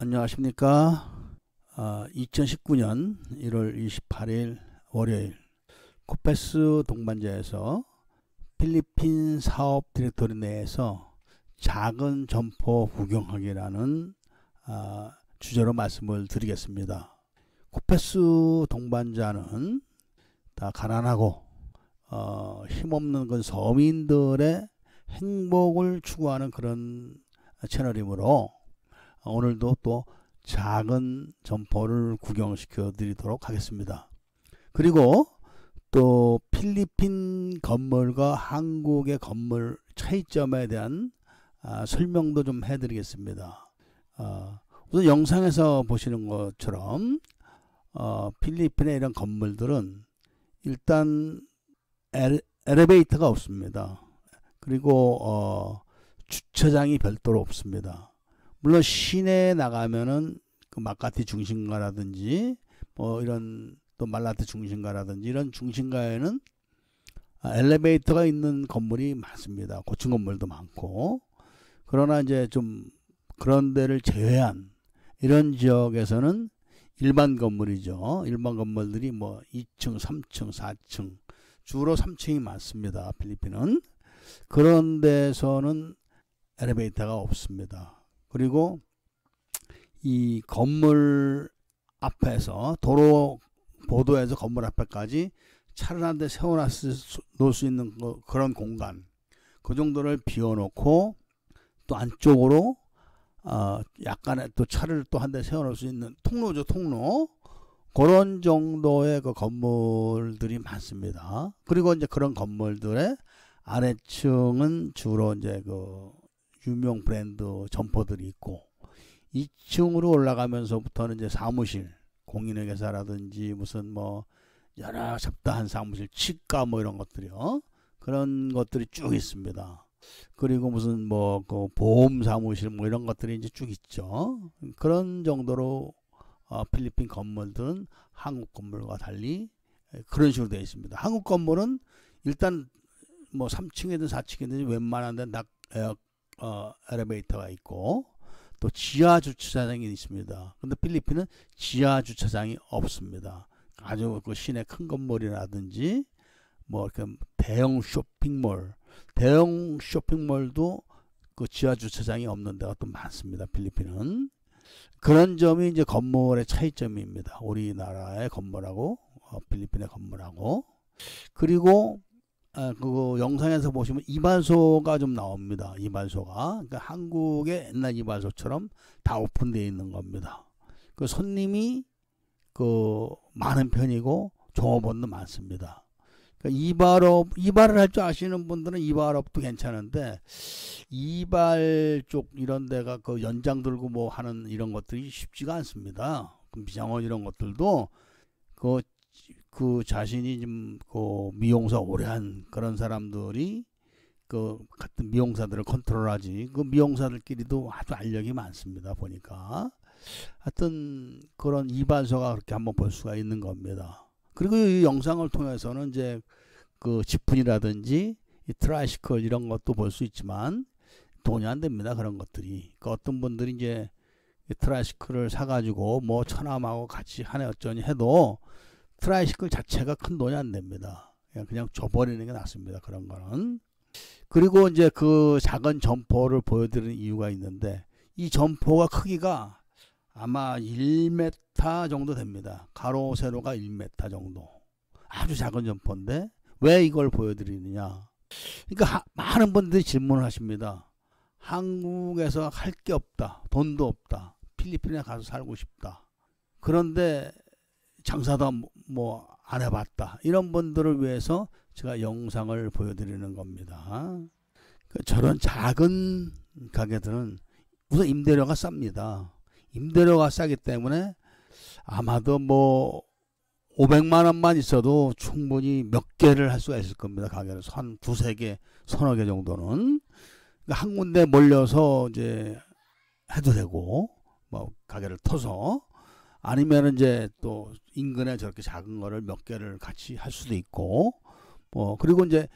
안녕하십니까. 2019년 1월 28일 월요일 코페스 동반자에서 필리핀 사업 디렉토리 내에서 작은 점포 구경하기라는 주제로 말씀을 드리겠습니다. 코페스 동반자는 다 가난하고 힘없는 그 서민들의 행복을 추구하는 그런 채널이므로 오늘도 또 작은 점포를 구경시켜 드리도록 하겠습니다. 그리고 또 필리핀 건물과 한국의 건물 차이점에 대한 설명도 좀 해드리겠습니다. 우선 영상에서 보시는 것처럼 필리핀의 이런 건물들은 일단 엘리베이터가 없습니다. 그리고 주차장이 별도로 없습니다. 물론 시내에 나가면은 그 마카티 중심가라든지 뭐 이런 또 말라트 중심가라든지 이런 중심가에는 엘리베이터가 있는 건물이 많습니다. 고층 건물도 많고. 그러나 이제 좀 그런 데를 제외한 이런 지역에서는 일반 건물이죠. 일반 건물들이 뭐 2층, 3층, 4층 주로 3층이 많습니다. 필리핀은. 그런 데서는 엘리베이터가 없습니다. 그리고 이 건물 앞에서 도로 보도에서 건물 앞에까지 차를 한 대 세워놓을 수 있는 그런 공간, 그 정도를 비워놓고 또 안쪽으로 약간의 또 차를 또 한 대 세워놓을 수 있는 통로죠, 통로. 그런 정도의 그 건물들이 많습니다. 그리고 이제 그런 건물들의 아래층은 주로 이제 그 유명 브랜드 점포들이 있고 2층으로 올라가면서부터는 이제 사무실, 공인회계사라든지 무슨 뭐 여러 잡다한 사무실, 치과 뭐 이런 것들이요. 그런 것들이 쭉 있습니다. 그리고 무슨 뭐 그 보험 사무실 뭐 이런 것들이 이제 쭉 있죠. 그런 정도로 필리핀 건물들은 한국 건물과 달리 그런 식으로 되어 있습니다. 한국 건물은 일단 뭐 3층이든 4층이든 웬만한 데는 다 엘리베이터가 있고 또 지하 주차장이 있습니다. 근데 필리핀은 지하 주차장이 없습니다. 아주 그 시내 큰 건물이라든지 뭐 이렇게 대형 쇼핑몰도 그 지하 주차장이 없는 데가 또 많습니다. 필리핀은. 그런 점이 이제 건물의 차이점입니다. 우리나라의 건물하고 필리핀의 건물하고. 그리고 그 영상에서 보시면 이발소가 좀 나옵니다. 이발소가. 그러니까 한국의 옛날 이발소처럼 다 오픈되어 있는 겁니다. 그 손님이 그 많은 편이고 종업원도 많습니다. 그러니까 이발을 할 줄 아시는 분들은 이발업도 괜찮은데 이발 쪽 이런 데가 그 연장 들고 뭐 하는 이런 것들이 쉽지가 않습니다. 미장원 이런 것들도 그 자신이 좀 그 미용사 오래 한 그런 사람들이 그 같은 미용사들을 컨트롤하지 그 미용사들끼리도 아주 알력이 많습니다. 보니까 하여튼 그런 이발소가 그렇게 한번 볼 수가 있는 겁니다. 그리고 이 영상을 통해서는 이제 그 지푼이라든지 이 트라이시클 이런 것도 볼 수 있지만 돈이 안 됩니다. 그런 것들이. 그러니까 어떤 분들이 이제 트라이시클을 사가지고 뭐 처남하고 같이 하네 어쩌니 해도 트라이시클 자체가 큰 돈이 안 됩니다. 그냥 줘버리는 게 낫습니다. 그런 거는. 그리고 이제 그 작은 점포를 보여드리는 이유가 있는데 이 점포가 크기가 아마 1m 정도 됩니다. 가로 세로가 1m 정도. 아주 작은 점포인데 왜 이걸 보여드리느냐. 그러니까 많은 분들이 질문을 하십니다. 한국에서 할 게 없다. 돈도 없다. 필리핀에 가서 살고 싶다. 그런데 장사도 뭐 안 해봤다. 이런 분들을 위해서 제가 영상을 보여드리는 겁니다. 저런 작은 가게들은 우선 임대료가 쌉니다. 임대료가 싸기 때문에 아마도 뭐 500만 원만 있어도 충분히 몇 개를 할 수가 있을 겁니다. 가게를 한 두세 개, 서너 개 정도는. 그러니까 한 군데 몰려서 이제 해도 되고, 뭐 가게를 터서 아니면 이제 또 인근에 저렇게 작은 거를 몇 개를 같이 할 수도 있고, 뭐 그리고 이제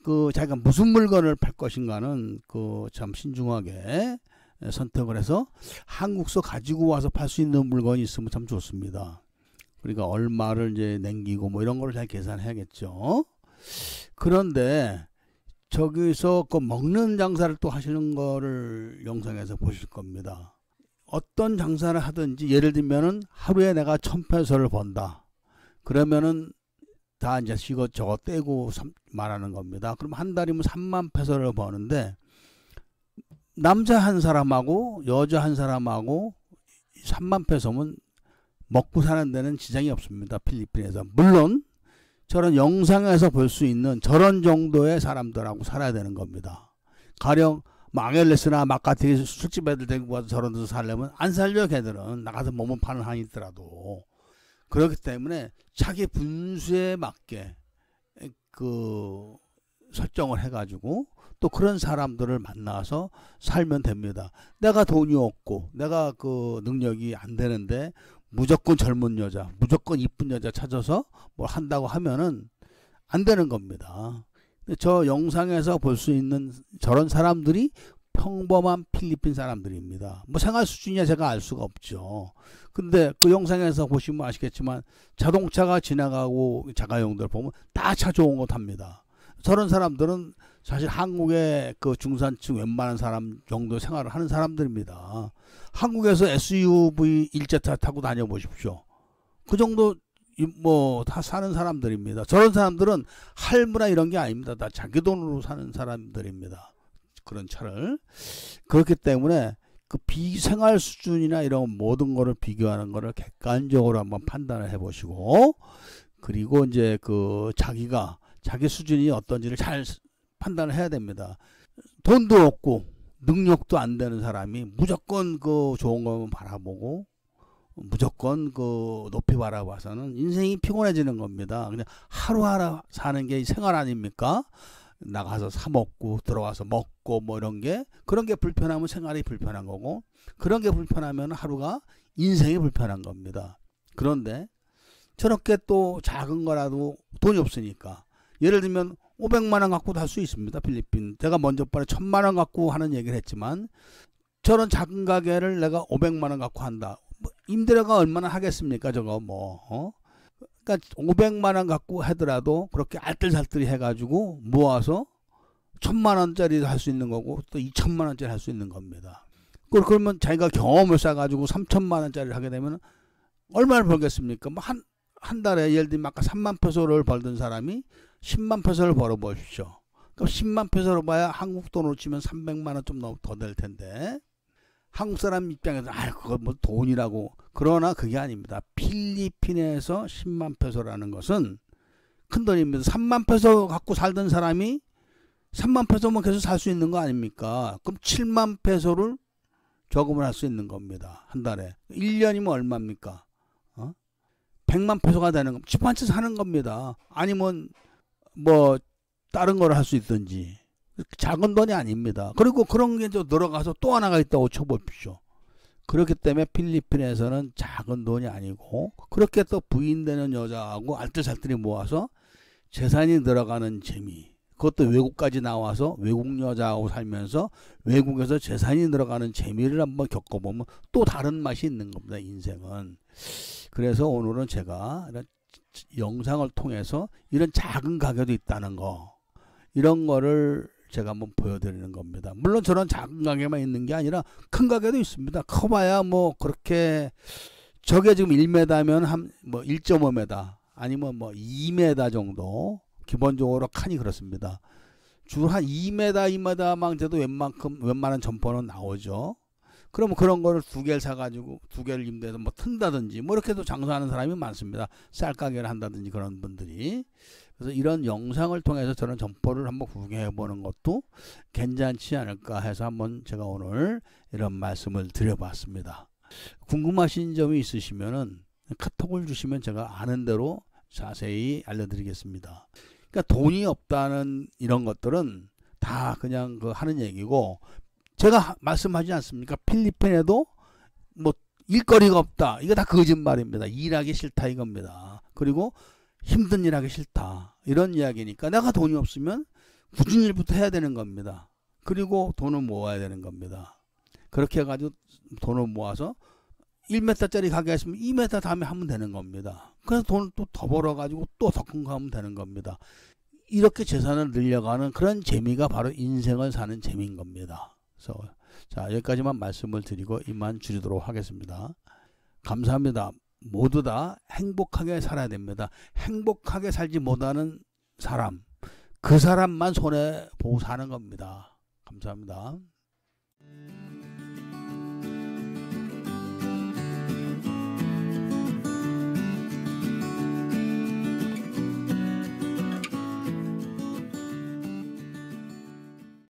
그 자기가 무슨 물건을 팔 것인가는 그 참 신중하게 선택을 해서 한국서 가지고 와서 팔 수 있는 물건이 있으면 참 좋습니다. 그러니까 얼마를 이제 남기고 뭐 이런 걸 잘 계산해야겠죠. 그런데 저기서 그 먹는 장사를 또 하시는 거를 영상에서 보실 겁니다. 어떤 장사를 하든지 예를 들면은 하루에 내가 1,000페소를 번다. 그러면은 다 이제 이것저것 떼고 말하는 겁니다. 그럼 한 달이면 3만 페소를 버는데 남자 한 사람하고 여자 한 사람하고 3만 페소면 먹고 사는 데는 지장이 없습니다. 필리핀에서. 물론 저런 영상에서 볼 수 있는 저런 정도의 사람들하고 살아야 되는 겁니다. 가령 앙헬레스나 마카티 술집 애들 데리고 와서 저런 데서 살려면 안 살려. 걔들은 나가서 몸은 파는 한이 있더라도. 그렇기 때문에 자기 분수에 맞게 그 설정을 해가지고 또 그런 사람들을 만나서 살면 됩니다. 내가 돈이 없고 내가 그 능력이 안 되는데 무조건 젊은 여자, 무조건 이쁜 여자 찾아서 뭘 한다고 하면은 안 되는 겁니다. 저 영상에서 볼 수 있는 저런 사람들이 평범한 필리핀 사람들입니다. 뭐 생활 수준이야 제가 알 수가 없죠. 근데 그 영상에서 보시면 아시겠지만 자동차가 지나가고 자가용들 보면 다 차 좋은 거 탑니다. 저런 사람들은 사실 한국의 그 중산층 웬만한 사람 정도 생활을 하는 사람들입니다. 한국에서 SUV 일제차 타고 다녀보십시오. 그 정도 뭐 다 사는 사람들입니다. 저런 사람들은 할부나 이런 게 아닙니다. 다 자기 돈으로 사는 사람들입니다. 그런 차를. 그렇기 때문에 그 비생활 수준이나 이런 모든 거를 비교하는 거를 객관적으로 한번 판단을 해보시고, 그리고 이제 그 자기 수준이 어떤지를 잘 판단을 해야 됩니다. 돈도 없고 능력도 안 되는 사람이 무조건 그 좋은 거만 바라보고 무조건 그 높이 바라봐서는 인생이 피곤해지는 겁니다. 그냥 하루하루 사는 게 생활 아닙니까? 나가서 사 먹고 들어와서 먹고 뭐 이런 게, 그런 게 불편하면 생활이 불편한 거고, 그런 게 불편하면 하루가 인생이 불편한 겁니다. 그런데 저렇게 또 작은 거라도 돈이 없으니까, 예를 들면 500만 원 갖고 할 수 있습니다. 필리핀. 제가 먼저 번에 1000만 원 갖고 하는 얘기를 했지만, 저런 작은 가게를 내가 500만 원 갖고 한다. 뭐 임대료가 얼마나 하겠습니까? 저거 뭐. 그러니까 500만 원 갖고 하더라도 그렇게 알뜰살뜰히 해가지고 모아서 1000만 원짜리 할 수 있는 거고 또 2000만 원짜리 할 수 있는 겁니다. 그러면 자기가 경험을 쌓아가지고 3000만 원짜리를 하게 되면 얼마를 벌겠습니까? 뭐 한 달에 예를 들면 아까 3만 페소를 벌던 사람이 10만 페소를 벌어보십시오. 그럼 10만 페소로 봐야 한국 돈으로 치면 300만 원 좀 더 될 텐데, 한국 사람 입장에서 그거 뭐 돈이라고. 그러나 그게 아닙니다. 필리핀에서 10만 페소라는 것은 큰 돈입니다. 3만 페소 갖고 살던 사람이 3만 페소만 계속 살 수 있는 거 아닙니까? 그럼 7만 페소를 저금을 할 수 있는 겁니다. 한 달에. 1년이면 얼마입니까? 100만 페소가 되는 겁니다. 집 한 채 사는 겁니다. 아니면 뭐 다른 걸 할 수 있든지. 작은 돈이 아닙니다. 그리고 그런 게 좀 들어가서 또 하나가 있다고 쳐보십시오. 그렇기 때문에 필리핀에서는 작은 돈이 아니고, 그렇게 또 부인되는 여자하고 알뜰살뜰히 모아서 재산이 들어가는 재미, 그것도 외국까지 나와서 외국 여자하고 살면서 외국에서 재산이 들어가는 재미를 한번 겪어보면 또 다른 맛이 있는 겁니다. 인생은. 그래서 오늘은 제가 이런 영상을 통해서 이런 작은 가게도 있다는 거, 이런 거를 제가 한번 보여드리는 겁니다. 물론 저런 작은 가게만 있는 게 아니라 큰 가게도 있습니다. 커봐야 뭐 그렇게, 저게 지금 1m면 한 뭐 1.5m 아니면 뭐 2m 정도, 기본적으로 칸이 그렇습니다. 주로 한 2m, 2m만 돼도 웬만한 점포는 나오죠. 그러면 그런 거를 2개를 사가지고 2개를 임대해서 뭐 튼다든지 뭐 이렇게 해도 장사하는 사람이 많습니다. 쌀가게를 한다든지 그런 분들이. 그래서 이런 영상을 통해서 저는 점포를 한번 구경해 보는 것도 괜찮지 않을까 해서 한번 제가 오늘 이런 말씀을 드려봤습니다. 궁금하신 점이 있으시면은 카톡을 주시면 제가 아는 대로 자세히 알려드리겠습니다. 그러니까 돈이 없다는 이런 것들은 다 그냥 그 하는 얘기고, 제가 말씀하지 않습니까? 필리핀에도 뭐 일거리가 없다. 이거 다 거짓말입니다. 일하기 싫다 이겁니다. 그리고 힘든 일 하기 싫다. 이런 이야기니까 내가 돈이 없으면 굳은 일부터 해야 되는 겁니다. 그리고 돈을 모아야 되는 겁니다. 그렇게 해가지고 돈을 모아서 1m짜리 가게 했으면 2m 다음에 하면 되는 겁니다. 그래서 돈을 또 더 벌어가지고 또 더 큰 거 하면 되는 겁니다. 이렇게 재산을 늘려가는 그런 재미가 바로 인생을 사는 재미인 겁니다. 그래서 자, 여기까지만 말씀을 드리고 이만 줄이도록 하겠습니다. 감사합니다. 모두 다 행복하게 살아야 됩니다. 행복하게 살지 못하는 사람, 그 사람만 손해보고 사는 겁니다. 감사합니다.